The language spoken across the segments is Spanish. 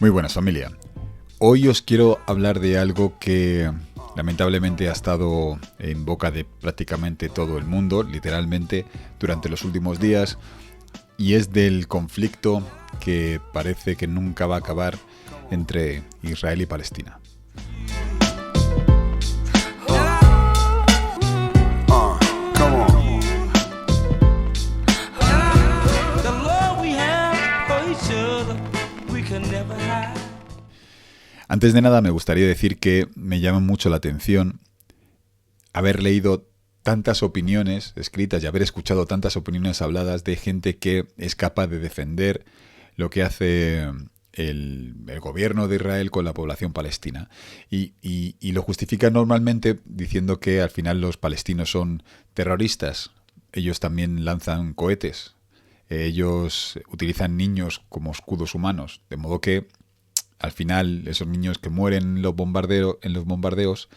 Muy buenas, familia. Hoy os quiero hablar de algo que lamentablemente ha estado en boca de prácticamente todo el mundo, literalmente, durante los últimos días, y es del conflicto que parece que nunca va a acabar entre Israel y Palestina. Antes de nada, me gustaría decir que me llama mucho la atención haber leído tantas opiniones escritas y haber escuchado tantas opiniones habladas de gente que es capaz de defender lo que hace el gobierno de Israel con la población palestina. Y lo justifica normalmente diciendo que al final los palestinos son terroristas. Ellos también lanzan cohetes. Ellos utilizan niños como escudos humanos. De modo que al final esos niños que mueren en los bombardeos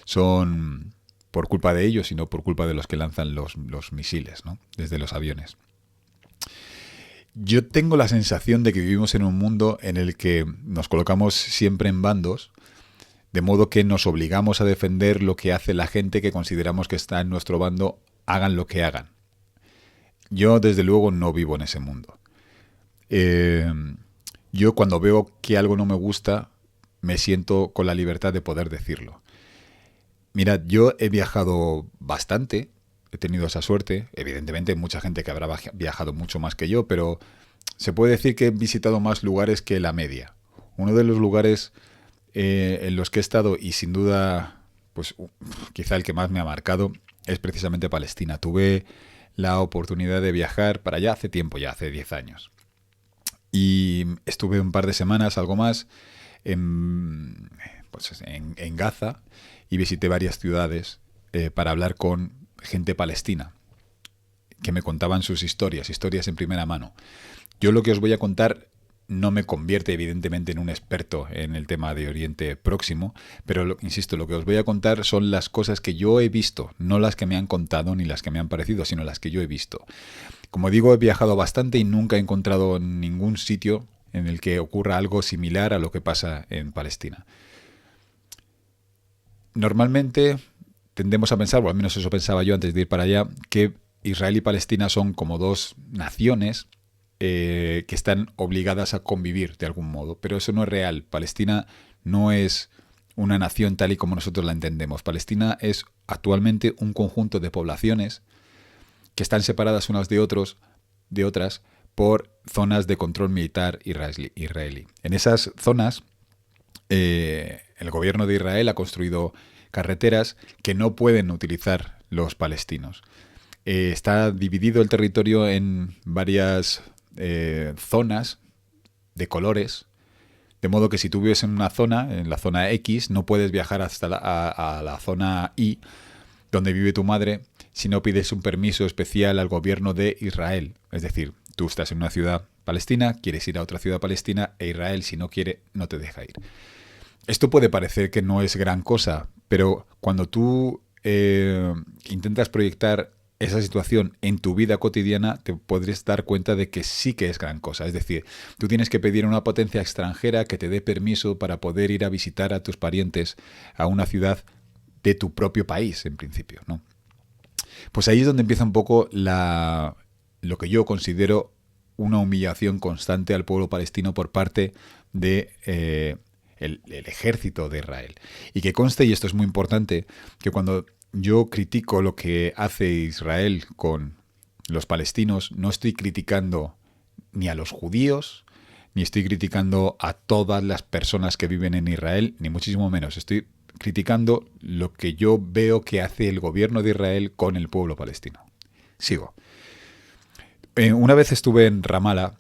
son por culpa de ellos y no por culpa de los que lanzan los misiles, ¿no? Desde los aviones. Yo tengo la sensación de que vivimos en un mundo en el que nos colocamos siempre en bandos, de modo que nos obligamos a defender lo que hace la gente que consideramos que está en nuestro bando, hagan lo que hagan. Yo, desde luego, no vivo en ese mundo. Yo, cuando veo que algo no me gusta, me siento con la libertad de poder decirlo. Mirad, yo he viajado bastante, he tenido esa suerte. Evidentemente hay mucha gente que habrá viajado mucho más que yo, pero se puede decir que he visitado más lugares que la media. Uno de los lugares en los que he estado, y sin duda, pues quizá el que más me ha marcado, es precisamente Palestina. Tuve la oportunidad de viajar para allá hace tiempo, ya hace 10 años. Y estuve un par de semanas, algo más, en Gaza, y visité varias ciudades para hablar con gente palestina que me contaban sus historias en primera mano. Yo lo que os voy a contar no me convierte evidentemente en un experto en el tema de Oriente Próximo, pero insisto, lo que os voy a contar son las cosas que yo he visto, no las que me han contado ni las que me han parecido, sino las que yo he visto. Como digo, he viajado bastante y nunca he encontrado ningún sitio en el que ocurra algo similar a lo que pasa en Palestina. Normalmente tendemos a pensar, o al menos eso pensaba yo antes de ir para allá, que Israel y Palestina son como dos naciones que están obligadas a convivir de algún modo, pero eso no es real. Palestina no es una nación tal y como nosotros la entendemos. Palestina es actualmente un conjunto de poblaciones que están separadas unas de otras por zonas de control militar israelí. En esas zonas, el gobierno de Israel ha construido carreteras que no pueden utilizar los palestinos. Está dividido el territorio en varias zonas de colores, de modo que si tú vives en la zona X, no puedes viajar hasta a la zona Y, donde vive tu madre, si no pides un permiso especial al gobierno de Israel. Es decir, tú estás en una ciudad palestina, quieres ir a otra ciudad palestina, e Israel, si no quiere, no te deja ir. Esto puede parecer que no es gran cosa, pero cuando tú intentas proyectar esa situación en tu vida cotidiana, te podrías dar cuenta de que sí que es gran cosa. Es decir, tú tienes que pedir a una potencia extranjera que te dé permiso para poder ir a visitar a tus parientes a una ciudad de tu propio país, en principio, ¿no? Pues ahí es donde empieza un poco lo que yo considero una humillación constante al pueblo palestino por parte de el ejército de Israel. Y que conste, y esto es muy importante, que cuando yo critico lo que hace Israel con los palestinos, no estoy criticando ni a los judíos, ni estoy criticando a todas las personas que viven en Israel, ni muchísimo menos. Estoy criticando lo que yo veo que hace el gobierno de Israel con el pueblo palestino. Sigo. Una vez estuve en Ramallah.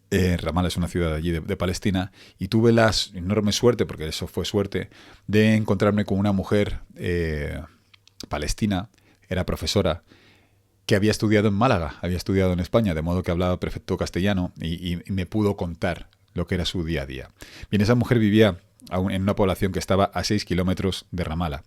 Ramallah es una ciudad allí de Palestina, y tuve la enorme suerte, porque eso fue suerte, de encontrarme con una mujer palestina, era profesora, que había estudiado en Málaga, había estudiado en España, de modo que hablaba perfecto castellano y me pudo contar lo que era su día a día. Bien, esa mujer vivía en una población que estaba a 6 kilómetros de Ramallah.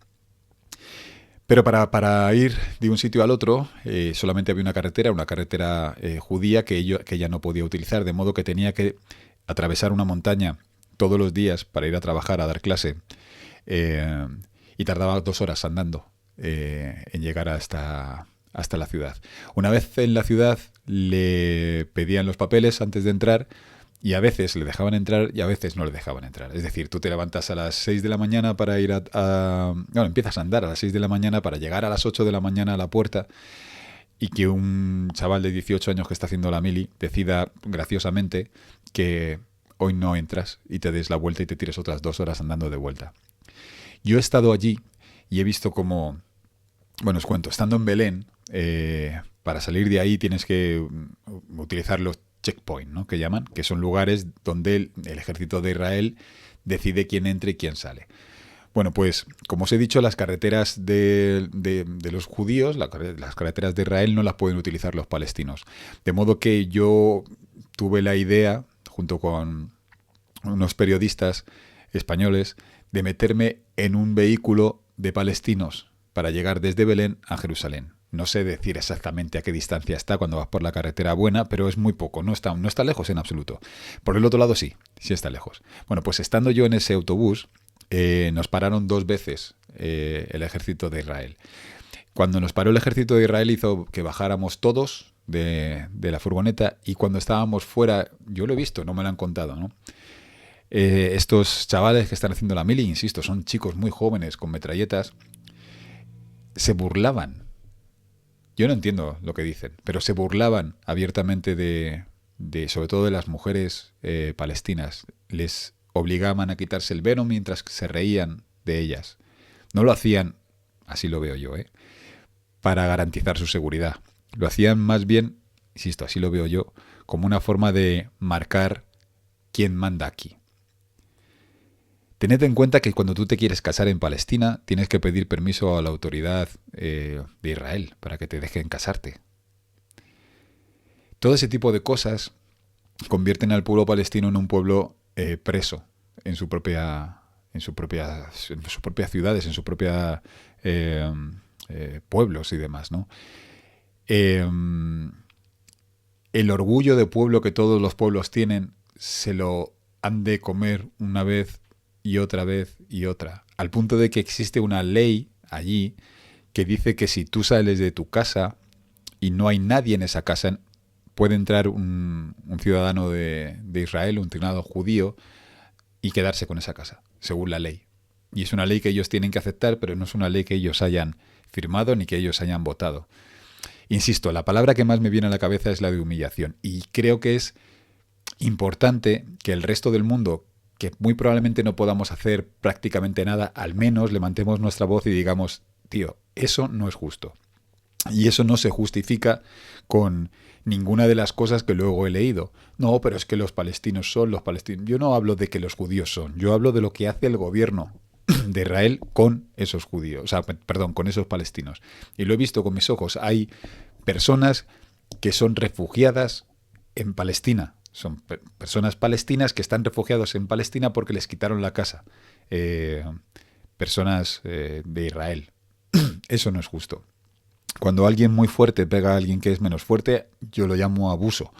Pero para ir de un sitio al otro solamente había una carretera judía que ella no podía utilizar, de modo que tenía que atravesar una montaña todos los días para ir a trabajar, a dar clase, y tardaba 2 horas andando en llegar hasta la ciudad. Una vez en la ciudad le pedían los papeles antes de entrar y a veces le dejaban entrar y a veces no le dejaban entrar. Es decir, tú te levantas a las 6 de la mañana para ir bueno, empiezas a andar a las 6 de la mañana para llegar a las 8 de la mañana a la puerta y que un chaval de 18 años que está haciendo la mili decida graciosamente que hoy no entras y te des la vuelta y te tires otras 2 horas andando de vuelta. Yo he estado allí y he visto cómo, bueno, os cuento, estando en Belén, para salir de ahí tienes que utilizar los checkpoints, ¿no?, que llaman, que son lugares donde el ejército de Israel decide quién entra y quién sale. Bueno, pues, como os he dicho, las carreteras de los judíos, las carreteras de Israel no las pueden utilizar los palestinos. De modo que yo tuve la idea, junto con unos periodistas españoles, de meterme en un vehículo de palestinos para llegar desde Belén a Jerusalén. No sé decir exactamente a qué distancia está cuando vas por la carretera buena, pero es muy poco, no está lejos en absoluto. Por el otro lado sí está lejos. Bueno, pues estando yo en ese autobús, nos pararon 2 veces el ejército de Israel. Cuando nos paró el ejército de Israel hizo que bajáramos todos de la furgoneta y cuando estábamos fuera, yo lo he visto, no me lo han contado, ¿no? Estos chavales que están haciendo la mili, insisto, son chicos muy jóvenes con metralletas, se burlaban. Yo no entiendo lo que dicen, pero se burlaban abiertamente sobre todo de las mujeres palestinas. Les obligaban a quitarse el velo mientras se reían de ellas. No lo hacían, así lo veo yo, para garantizar su seguridad. Lo hacían más bien, insisto, así lo veo yo, como una forma de marcar quién manda aquí. Tened en cuenta que cuando tú te quieres casar en Palestina, tienes que pedir permiso a la autoridad de Israel para que te dejen casarte. Todo ese tipo de cosas convierten al pueblo palestino en un pueblo preso en sus propias ciudades, en sus propios pueblos y demás, ¿no? El orgullo de pueblo que todos los pueblos tienen se lo han de comer una vez y otra vez y otra, al punto de que existe una ley allí que dice que si tú sales de tu casa y no hay nadie en esa casa, puede entrar un ciudadano de Israel, un ciudadano judío, y quedarse con esa casa, según la ley. Y es una ley que ellos tienen que aceptar, pero no es una ley que ellos hayan firmado ni que ellos hayan votado. Insisto, la palabra que más me viene a la cabeza es la de humillación. Y creo que es importante que el resto del mundo, que muy probablemente no podamos hacer prácticamente nada, al menos levantemos nuestra voz y digamos, tío, eso no es justo. Y eso no se justifica con ninguna de las cosas que luego he leído. No, pero es que los palestinos son los palestinos. Yo no hablo de que los judíos son, yo hablo de lo que hace el gobierno de Israel con esos judíos, o sea, perdón, con esos palestinos. Y lo he visto con mis ojos. Hay personas que son refugiadas en Palestina. Son personas palestinas que están refugiados en Palestina porque les quitaron la casa. Personas de Israel. Eso no es justo. Cuando alguien muy fuerte pega a alguien que es menos fuerte, yo lo llamo abuso.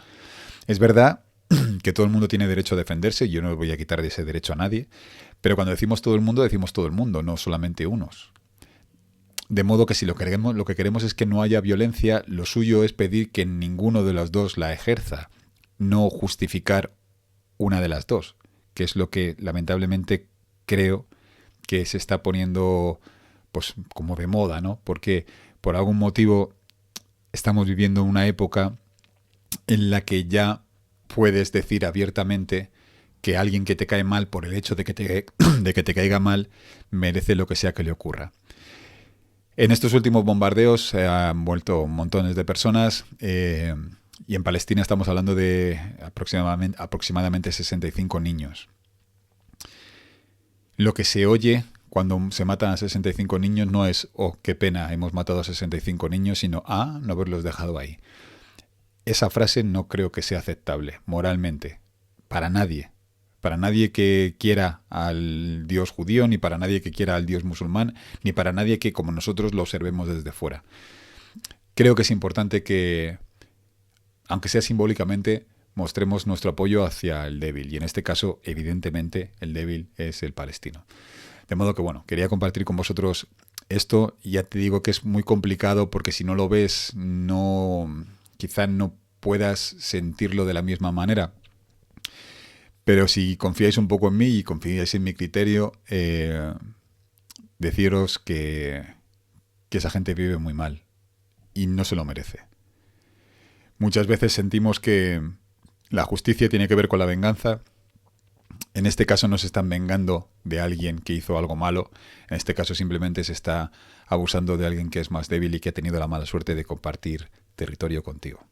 Es verdad que todo el mundo tiene derecho a defenderse, yo no voy a quitar ese derecho a nadie, pero cuando decimos todo el mundo, no solamente unos. De modo que si lo que queremos es que no haya violencia, lo suyo es pedir que ninguno de los dos la ejerza, no justificar una de las dos, que es lo que lamentablemente creo que se está poniendo pues como de moda, ¿no? Porque por algún motivo estamos viviendo una época en la que ya puedes decir abiertamente que alguien que te cae mal por el hecho de que te caiga mal merece lo que sea que le ocurra. En estos últimos bombardeos se han muerto montones de personas y en Palestina estamos hablando de aproximadamente 65 niños. Lo que se oye cuando se matan a 65 niños no es, oh, qué pena, hemos matado a 65 niños, sino, no haberlos dejado ahí. Esa frase no creo que sea aceptable moralmente, para nadie. Para nadie que quiera al Dios judío, ni para nadie que quiera al Dios musulmán, ni para nadie que como nosotros lo observemos desde fuera. Creo que es importante que, aunque sea simbólicamente, mostremos nuestro apoyo hacia el débil. Y en este caso, evidentemente, el débil es el palestino. De modo que, bueno, quería compartir con vosotros esto. Ya te digo que es muy complicado porque si no lo ves, quizá no puedas sentirlo de la misma manera. Pero si confiáis un poco en mí y confiáis en mi criterio, deciros que esa gente vive muy mal y no se lo merece. Muchas veces sentimos que la justicia tiene que ver con la venganza. En este caso no se están vengando de alguien que hizo algo malo. En este caso simplemente se está abusando de alguien que es más débil y que ha tenido la mala suerte de compartir territorio contigo.